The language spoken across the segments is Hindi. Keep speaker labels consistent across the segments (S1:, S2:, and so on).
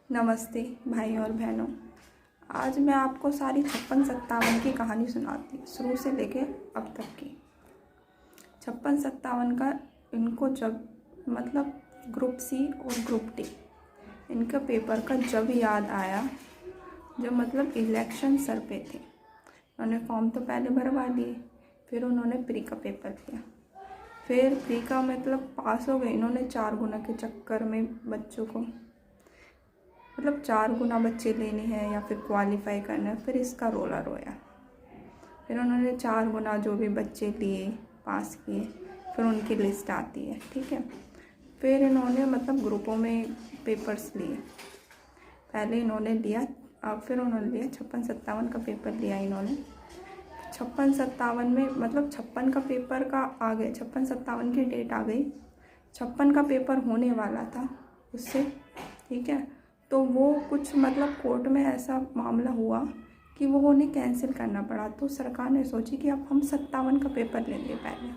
S1: नमस्ते भाई और बहनों। आज मैं आपको सारी 56-57 की कहानी सुनाती हूँ, शुरू से लेके अब तक की। 56-57 का इनको जब मतलब ग्रुप सी और ग्रुप डी इनका पेपर का जब याद आया, जब मतलब इलेक्शन सर पे थे। उन्होंने फॉर्म तो पहले भरवा लिए, फिर उन्होंने प्री का पेपर दिया। फिर प्री का मतलब पास हो गए इन्होंने 4 गुना के चक्कर में बच्चों को, मतलब 4 गुना बच्चे लेने हैं या फिर क्वालिफाई करना है। फिर इसका रोला रोया। फिर उन्होंने 4 गुना जो भी बच्चे लिए पास किए, फिर उनकी लिस्ट आती है, ठीक है। फिर इन्होंने मतलब ग्रुपों में पेपर्स लिए। पहले इन्होंने लिया, फिर उन्होंने लिया 56-57 का पेपर लिया इन्होंने। 56-57 में मतलब 56 का पेपर का आ गए, 56-57 की डेट आ गई। 56 का पेपर होने वाला था उससे, ठीक है। तो वो कुछ मतलब कोर्ट में ऐसा मामला हुआ कि वो उन्हें कैंसिल करना पड़ा। तो सरकार ने सोची कि अब हम 57 का पेपर लेंगे पहले।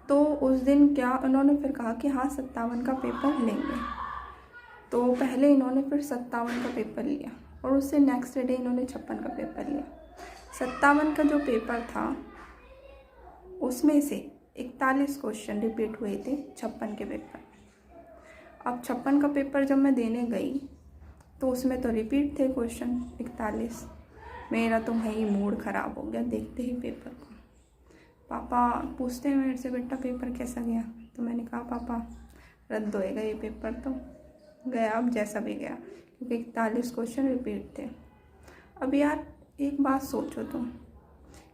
S1: तो उस दिन क्या उन्होंने फिर कहा कि हाँ 57 का पेपर लेंगे। तो पहले इन्होंने फिर 57 का पेपर लिया और उससे नेक्स्ट डे इन्होंने 56 का पेपर लिया। 57 का जो पेपर था उसमें से 41 क्वेश्चन रिपीट हुए थे 56 के पेपर। अब 56 का पेपर जब मैं देने गई तो उसमें तो रिपीट थे क्वेश्चन 41। मेरा तो भाई मूड ख़राब हो गया देखते ही पेपर को। पापा पूछते हैं मेरे से, बेटा पेपर कैसा गया? तो मैंने कहा पापा रद्द होएगा ये पेपर। तो गया अब जैसा भी गया, क्योंकि 41 क्वेश्चन रिपीट थे। अब यार एक बात सोचो तुम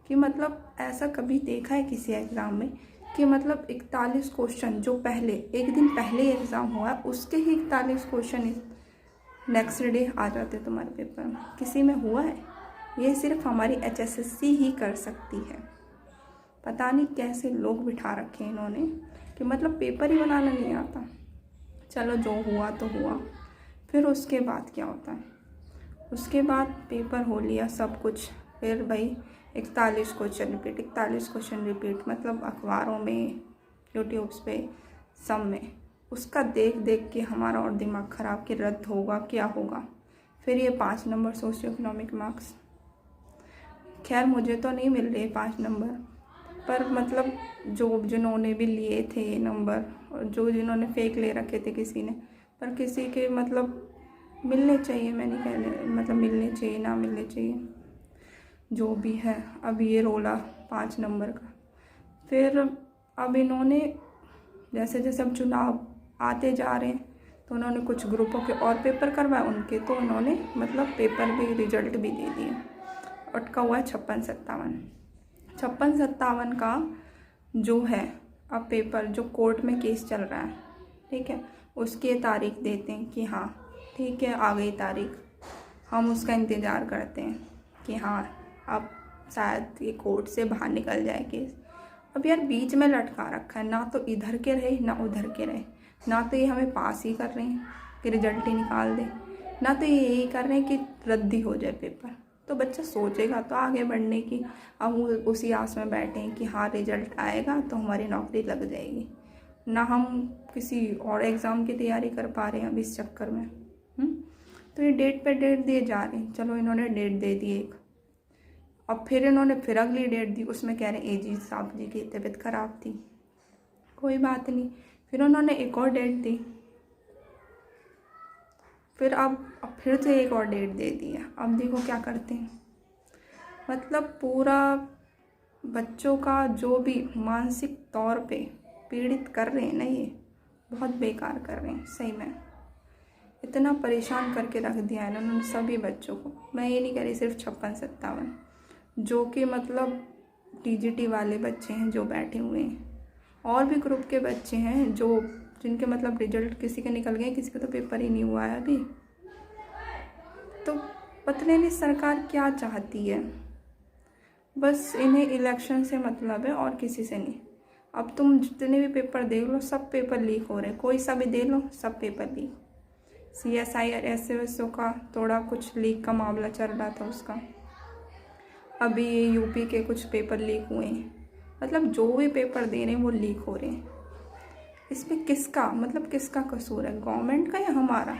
S1: कि मतलब ऐसा कभी देखा है किसी एग्ज़ाम में कि मतलब 41 क्वेश्चन जो पहले एक दिन पहले एग्ज़ाम हुआ है उसके ही 41 क्वेश्चन नेक्स्ट डे आ जाते तुम्हारे पेपर में? किसी में हुआ है? ये सिर्फ हमारी HSSC ही कर सकती है। पता नहीं कैसे लोग बिठा रखे हैं इन्होंने कि मतलब पेपर ही बनाना नहीं आता। चलो जो हुआ तो हुआ। फिर उसके बाद क्या होता है? उसके बाद पेपर हो लिया सब कुछ, फिर भाई 41 क्वेश्चन रिपीट, 41 क्वेश्चन रिपीट, मतलब अखबारों में, यूट्यूब्स पे, सब में। उसका देख देख के हमारा और दिमाग ख़राब कि रद्द होगा क्या होगा। फिर ये 5 नंबर सोशियो इकोनॉमिक मार्क्स, खैर मुझे तो नहीं मिल रहे 5 नंबर, पर मतलब जो जिन्होंने भी लिए थे नंबर और जो जिन्होंने फेक ले रखे थे किसी ने, पर किसी के मतलब मिलने चाहिए। मैं नहीं कहने मतलब मिलने चाहिए ना मिलने चाहिए, जो भी है। अब ये रोला 5 नंबर का। फिर अब इन्होंने जैसे जैसे अब चुनाव आते जा रहे हैं तो उन्होंने कुछ ग्रुपों के और पेपर करवाए उनके, तो उन्होंने मतलब पेपर भी रिजल्ट भी दे दिए। अटका हुआ है 56-57। 56-57 का जो है अब पेपर जो कोर्ट में केस चल रहा है, ठीक है, उसकी तारीख देते हैं कि हाँ ठीक है आ गई तारीख। हम उसका इंतज़ार करते हैं कि हाँ अब शायद ये कोर्ट से बाहर निकल जाए केस। अब यार बीच में लटका रखा है, ना तो इधर के रहे ना उधर के रहे, ना तो ये हमें पास ही कर रहे हैं कि रिजल्ट ही निकाल दें, ना तो ये यही कर रहे हैं कि रद्द ही हो जाए पेपर। तो बच्चा सोचेगा तो आगे बढ़ने की। अब उसी आस में बैठे हैं कि हाँ रिजल्ट आएगा तो हमारी नौकरी लग जाएगी, ना हम किसी और एग्ज़ाम की तैयारी कर पा रहे हैं अब इस चक्कर में। तो ये डेट पे डेट दिए जा रहे हैं। चलो इन्होंने डेट दे दी एक, अब फिर इन्होंने फिर अगली डेट दी, उसमें कह रहे हैं एजी साहब जी की तबीयत ख़राब थी, कोई बात नहीं। फिर उन्होंने एक और डेट दी, फिर अब फिर से एक और डेट दे दी है। अब देखो क्या करते हैं, मतलब पूरा बच्चों का जो भी मानसिक तौर पे पीड़ित कर रहे हैं ना, ये बहुत बेकार कर रहे हैं सही में। इतना परेशान करके रख दिया है इन्होंने सभी बच्चों को। मैं ये नहीं कह रही सिर्फ 56-57, जो कि मतलब TGT वाले बच्चे हैं जो बैठे हुए हैं, और भी ग्रुप के बच्चे हैं जो जिनके मतलब रिजल्ट किसी के निकल गए, किसी का तो पेपर ही नहीं हुआ है अभी। तो पता नहीं सरकार क्या चाहती है, बस इन्हें इलेक्शन से मतलब है और किसी से नहीं। अब तुम जितने भी पेपर देख लो सब पेपर लीक हो रहे हैं, कोई सा भी दे लो सब पेपर लीक। CSI और SSO का थोड़ा कुछ लीक का मामला चल रहा था उसका, अभी यूपी के कुछ पेपर लीक हुए हैं। मतलब जो भी पेपर दे रहे हैं वो लीक हो रहे हैं। इसमें किसका मतलब किसका कसूर है, गवर्नमेंट का या हमारा?